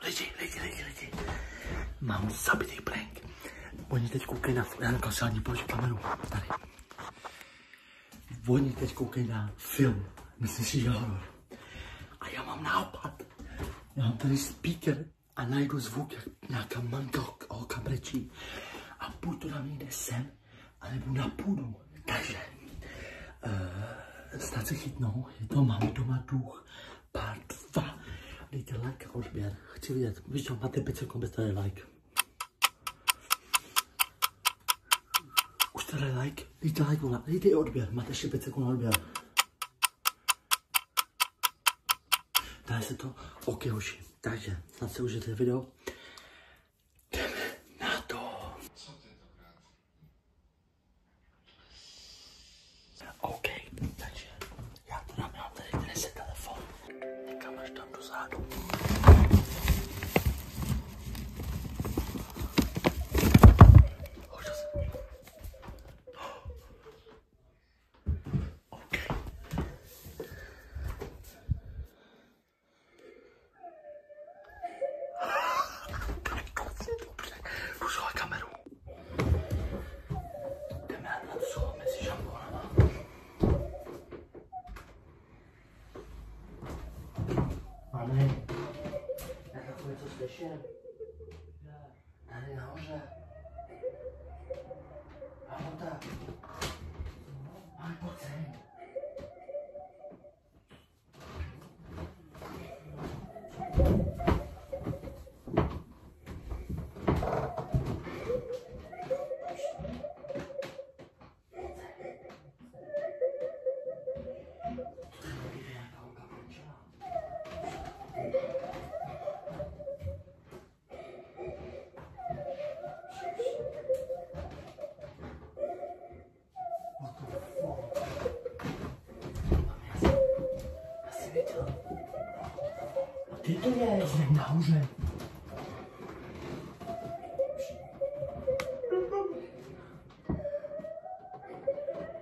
Lidi. Mám zabitý prank. Oni teď koukají na... Já nevím, položím kameru. Tady. Oni teď koukají na film. Myslím si, že horor. A já mám nápad. Já mám tady speaker a najdu zvuk, jak nějaká manka holka brečí. A buď to dám někde sem, anebo na půdu. Takže... snad se chytnou. Je to Máme doma duch. Part 2. Dejte like a odběr. Chci vidět. Víš čo, máte 5 sekund bez tady like. Už tady like. Dejte like, dejte odběr. Máte ještě 5 sekund na odběr. Dá se to? OK, hoši. Takže, snad se užijete video. Jdeme na to. OK, takže já to dám, já tady nese telefon. Někam až tam dozadu. Máme, já takové co slyším. Tady nahoře. Ano tak. Máme pojď sem. Ty to je, jsem nahoře.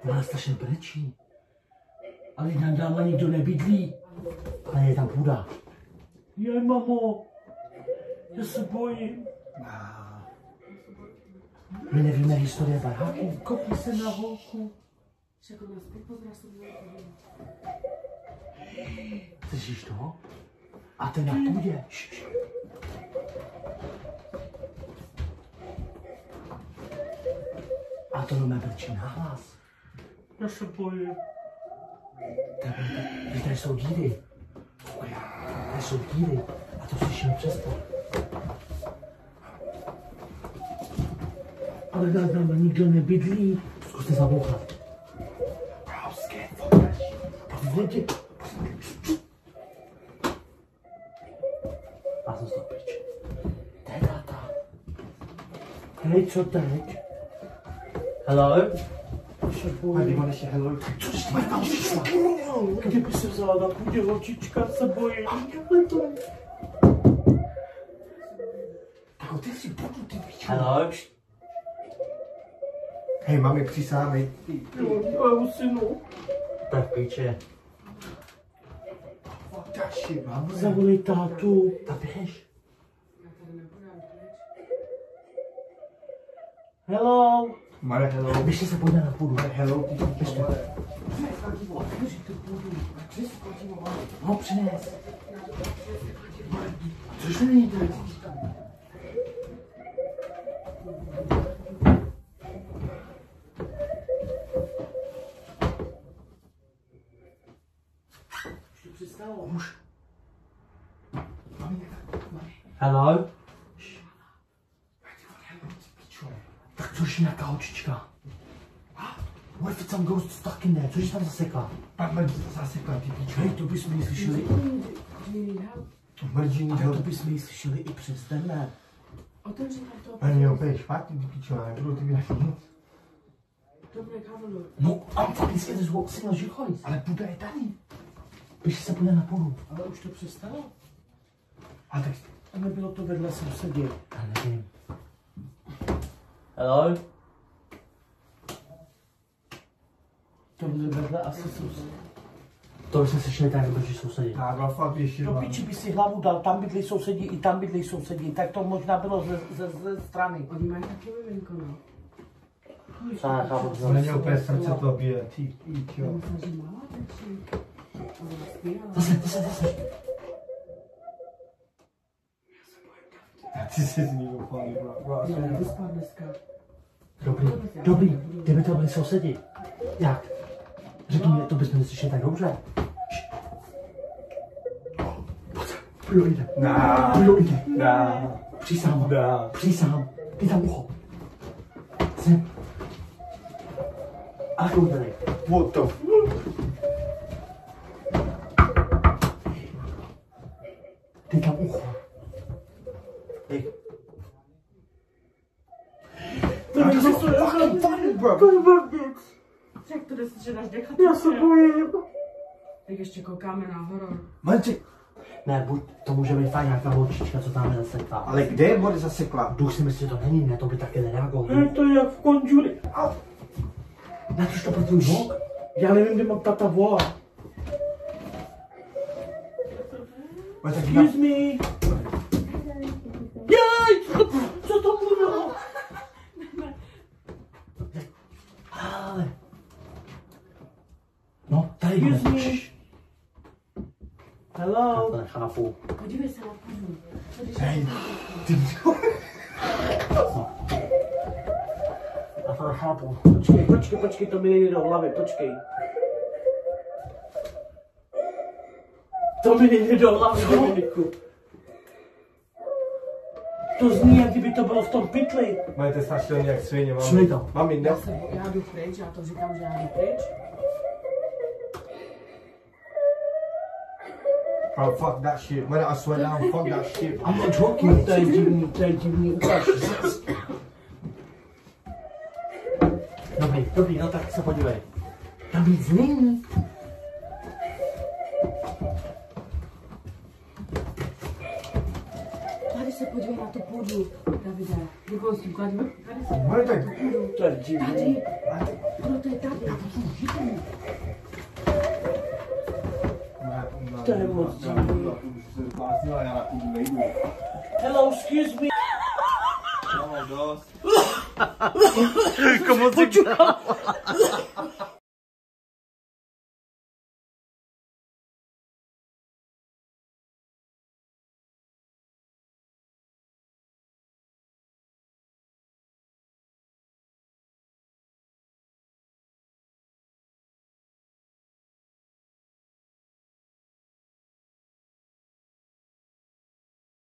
Ona strašně brečí. Ale tam dáma nikdo nebydlí. Ale je tam půda. Je, mamo. Já se bojím. My nevíme historie baráku. Kopni se na holku. Slyšíš to? A ten na půdě. A to jenom brčí nahlas. Já se bojím. Tady jsou díry. Tady jsou díry. A to slyšíme přesto. Ale tam nikdo nebydlí. Zkuste zabouchat. A to to pič. To je táta. Hej, co teď? Hello? Hej, mám ještě hello. Co ty máš tam přišla? Kdyby se vzala na půdě holčička, se bojím. Tak ty si budu, ty pičo. Hello? Hej, mami, přisáhej. Jo, synu. Tak piče. Zavolej tátu. Tak běž. Hello. Mare, hello. Běžte se pojďme na půdu. Mare, hello, ty běžte. Otevři tu půdu. No, přines. Což to není tady? Už. Hello? Tak což je nějaká holčička? What if some ghost stuck in there? Což tam zasekla? Pak mě zasekla, ty pičo. Hej, to bychom ji slyšeli. Ale to bychom ji slyšeli i přes tenhle. Ale mě opět špatně, ty pičo, ale nebudu ty vydat moc. No, I'm fucking scared as what signals you guys. Ale půda je tady. Běž se půjde na půdu. Ale už to přestalo. A tak... A nebylo to vedle sousedě. Já nevím. Hello? To bude vedle asi soused. To bychom se šli tak, protože sousedí. Já fakt ještě Do piči by si hlavu dal, tam bydlí sousedí, i tam bydlí sousedí, tak to možná bylo ze strany. Oni mají taky miminko, no. Tak, chápu, že Není úplně srdce to bije, ty jo. Myslím, že malá tačí. Ona zpívala. Zase. Ty jsi z ní úplně, bro. Já jdu spát dneska. Dobrý, kdyby to byli sousedi. Jak? Řekni mi, to bychom neslyšeli tak dobře. Pujo jde. Přísahám. Ty tam ucho. Sem. A to udělej. What the Ty tam ucho. Hej. To není to, Jak to jde slyšet až dechat? Já se bojím. Tak ještě koukáme na horor. Manči, Ne, buď to může být fajn nějaká holčička, co tam je zaseklá. ale kde je vody zasekla? Duch si myslí, že to není, ne, to by taky nereagoval. to je jak v Conjuring. Natož to pro tvůj bok? Já nevím, kde mám tata volá. Excuse me. Jej, co to mluvilo? Ale. No, tady Excuse me. jdeme. Hello. To nechápu. Podívej se na půdu. Co když Hej, Já to nechápu. Počkej, to mi nejde do hlavy, počkej. To mi nejde do hlavy, Dominiku. To zní, jak kdyby to bylo v tom pytli. Máte strašně jak svině, mami. Šli to. Mami, ne. já jdu pryč, já to říkám, že já jdu pryč. Bro, fuck that shit. Man, I swear down, fuck that shit. I'm not joking. To je divný, ukáž. Dobrý, no tak se podívej. Tam víc není. Tady se podívej na tu půdu, Davide. Děkuji s tím, tady se Mami, tak. To je divný. Tady, ono to je tady. To je moc divný. Hello, excuse me. Komu si